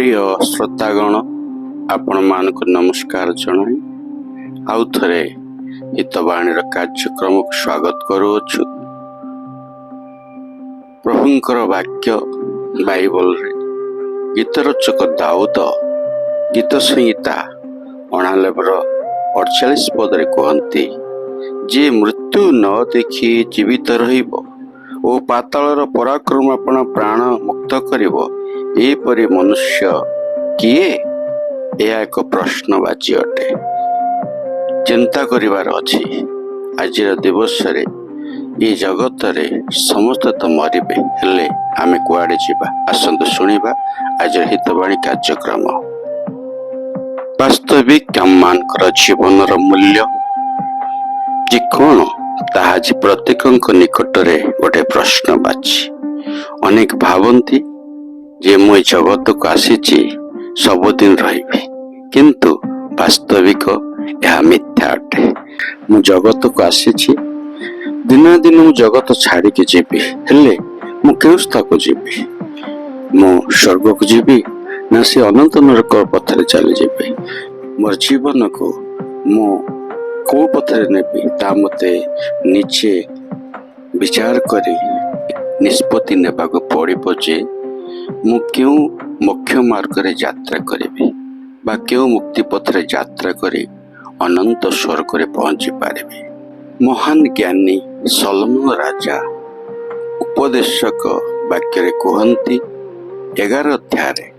प्रिय श्रोतागण आपण मानक नमस्कार जनाई आउ थरे हितवाणी कार्यक्रम को स्वागत करुछु। प्रभुंकर वाक्य बाइबल रे गीतरचक दाऊद गीत संहिता 48 पदरे कहते जे मृत्यु न देखी जीवित रहिबो ओ पातालर पराक्रम अपना प्राण मुक्त करिबो एपरि मनुष्य किए? यह एक प्रश्नवाची अटे। चिंता करिवार अछि। आज दिवस रे ये जगत रे समस्त तो मरिबे, हेले आमे कुआडे जिबा? आसंतु सुनिबा आज हितवाणी कार्यक्रम। वास्तविक आममानकर जीवनर मूल्य जे कौन ताहा आज प्रत्येक निकटरे गोटे प्रश्नवाची। अनेक भावंती जे मु जगत को आसीची सबुदिन रहिबे, किंतु वास्तविक यह मिथ्या अटे। मु जगत को आसीची दिन दिन मु जगत छाड़ी के जीवी, हेले मु केउ स्थान को जीवी? मु स्वर्ग को जीवी ना से अनंत नरक पथरे चली जीवी? मोर जीवन को मु को पथरे नेबी ता मते निचे विचार करी निष्पत्ति नेबा को पड़िबो जे मु क्यों मुख्य मार्ग रे यात्रा करिबी बा क्यों मुक्ति पथ रे यात्रा करी अनंत स्वर्ग रे पहुंची पारिबी। महान ज्ञानी सलोमन राजा उपदेशक वाक्य रे कहंती 11 अध्याय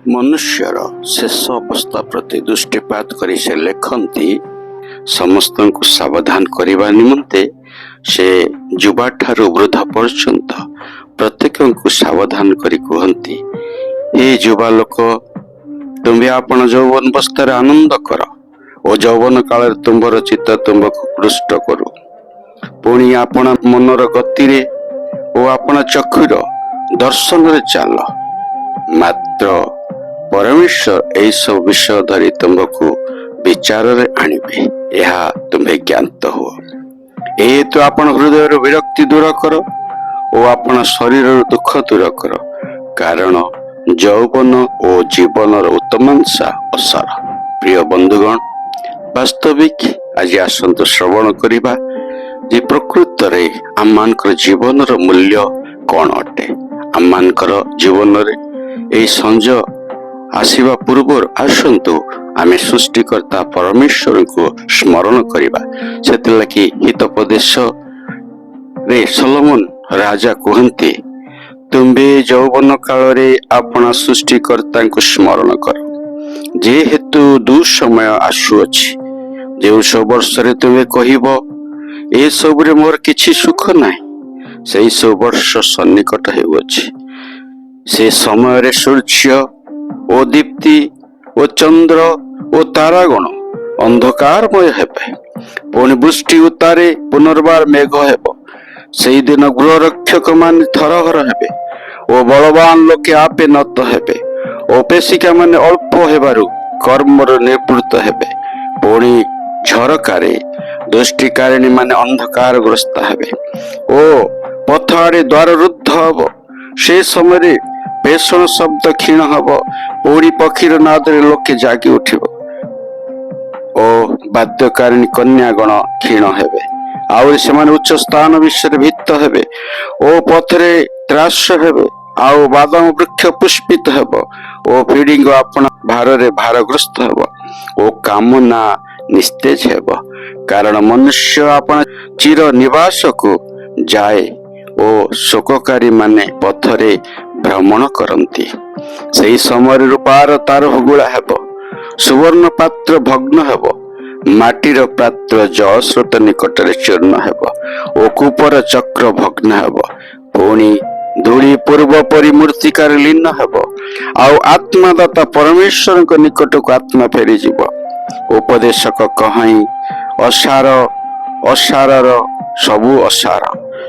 मनुष्यर शेष अवस्था प्रति दृष्टिपात करी से लेखंती समस्त को सावधान करने निमंते से युवा ठारू वृद्ध पर्यंत प्रत्येक को सावधान करी कहंती हे युवा लोक तुम्हें आपण यौवन अवस्था आनंद कर और यौवन काल तुम्हार चित्त तुमको पृष्ठ करू पुणी आपण मनर गति रे और आपण चक्षुर दर्शन रे चाल मात्र परमेश्वर यही सब विषय धरी तुमको विचार रे आनिबे यह तुम्हें ज्ञात हो। ए तो आपण हृदय विरक्ति दूर कर और आपण शरीर दुख दूर कर, कारण यौवन और जीवनर उत्तमांशा असार। प्रिय बंधुगण, वास्तविक आज आसंत श्रवण करिबा जे प्रकृत रे आममानकर जीवनर मूल्य कौन अटे। आममानकर जीवन रे एई संज आसीबा पूर्वर आसंतु आमे सृष्टिकर्ता परमेश्वर को स्मरण करिबा। सेतिलाकि हितोपदेश रे सलोमन राजा कहते तुम्बे यौवन काल रे अपना सृष्टिकर्ता को स्मरण कर जेहेतु दुसमय आसुअछि जो सब वर्ष रे तुमे कहिबो ए सब रे मोर किछि सुख नाही सेई सब वर्ष सन्निकट हेउछि। से समय रे सूर्य ओ दीप्ति ओ चंद्र ओ तारागण अंधकारमय हेबे, पुणी वृष्टि उतारे पुनर्बार मेघ हेब। सेई दिन गृह रक्षक मान थरहर हेबे ओ बलवान लोके आपे नत हेबे ओ पेशिका माने अल्प हेबारु कर्मर निवृत्त हेबे। पुणी झरकारे दृष्टिकारिणी माने अंधकार ग्रस्त हेबे ओ पथ आड़े द्वार रुद्ध हब। से समय पेषण शब्द क्षीण हब, ओड़ी पक्षीर नादरे लोके जागी उठिब ओ बाध्यकारिणी कन्यागण क्षीण हेबे आउ सेमाने उच्च स्थान विषय भीत हेबे ओ पथरे त्रास हेबे आउ बादाम वृक्ष पुष्पित हेब ओ पीढ़ी आपण भारे भारग्रस्त हेब ओ कामना निस्तेज हेब, कारण मनुष्य आपण चिर निवास को जाए ओ शोककारी माने पथरे भ्रमण करती। सेई समय रूपार तार हुगुला हेब, सुवर्ण पात्र भग्न हेब, माटीर पात्र जल स्रोत निकट चूर्ण हेब ओ कूपर चक्र भग्न हेब। पुणी धूली पूर्व परि मूर्तिकार लीन हेब आउ आत्मादाता परमेश्वर निकट को आत्मा फेरी जीव। उपदेशक कहाई असार असारर सबु असार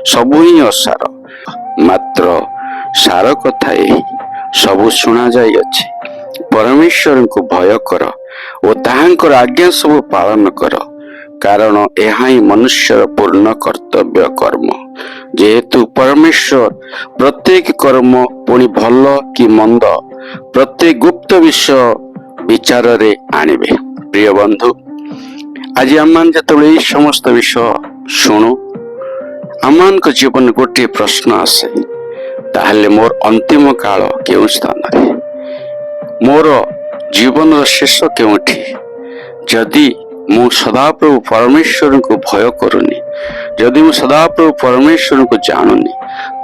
सबु ही असार, मात्र सार कथा यही सबु शुणा जाई अछि। परमेश्वर को भय कर ओ ताहांकर आज्ञा सब पालन कर, कारण यह ही मनुष्यर पूर्ण कर्तव्य कर्म। जेहेतु परमेश्वर प्रत्येक कर्म पुणी भल कि मंद ପ୍ରତ୍ୟେକ ଗୁପ୍ତ ବିଷୟ ବିଚାରରେ ଆଣିବେ। ପ୍ରିୟ ବନ୍ଧୁ, ଆଜି ଆମମାନେ ଯେତେବେଳେ ଏଇ ସମସ୍ତ ବିଷୟ ଶୁଣୁ, ଆମମାନଙ୍କ ଜୀବନରେ ଗୋଟିଏ ପ୍ରଶ୍ନ ଆସେ, ତାହେଲେ ମୋର ଅନ୍ତିମ କାଳ କେଉଁ ସ୍ଥାନରେ, ମୋର ଜୀବନର ଶେଷ କେଉଁଠି? ଯଦି ମୁଁ ସଦାପ୍ରଭୁ ପରମେଶ୍ୱରଙ୍କୁ ଭୟ କରୁନି, ଯଦି ମୁଁ ସଦାପ୍ରଭୁ ପରମେଶ୍ୱରଙ୍କୁ ଜାଣୁନି,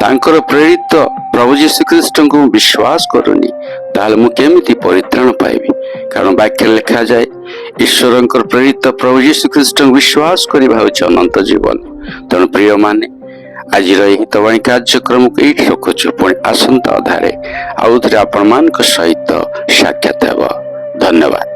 ତାଙ୍କର ପ୍ରେରିତ ପ୍ରଭୁ ଯୀଶୁଖ୍ରୀଷ୍ଟଙ୍କୁ ମୁଁ ବିଶ୍ୱାସ କରୁନି, ତାହେଲେ ମୁଁ କେମିତି ପରିତ୍ରାଣ ପାଇବି? କାରଣ ବାକ୍ୟରେ ଲେଖାଯାଏ, ଈଶ୍ୱରଙ୍କର ପ୍ରେରିତ ପ୍ରଭୁ ଯୀଶୁଖ୍ରୀଷ୍ଟଙ୍କୁ ବିଶ୍ୱାସ କରିବା ହେଉଛି ଅନନ୍ତ ଜୀବନ। ତେଣୁ ପ୍ରିୟମାନେ, ଆଜିର ଏହି ହିତବାଣୀ କାର୍ଯ୍ୟକ୍ରମକୁ ଏଇଠି ରଖୁଛୁ। ପୁଣି ଆସନ୍ତା ଅଧ୍ୟାୟରେ ଆଉ ଥରେ ଆପଣମାନଙ୍କ ସହିତ ସାକ୍ଷାତ ହେବ। ଧନ୍ୟବାଦ।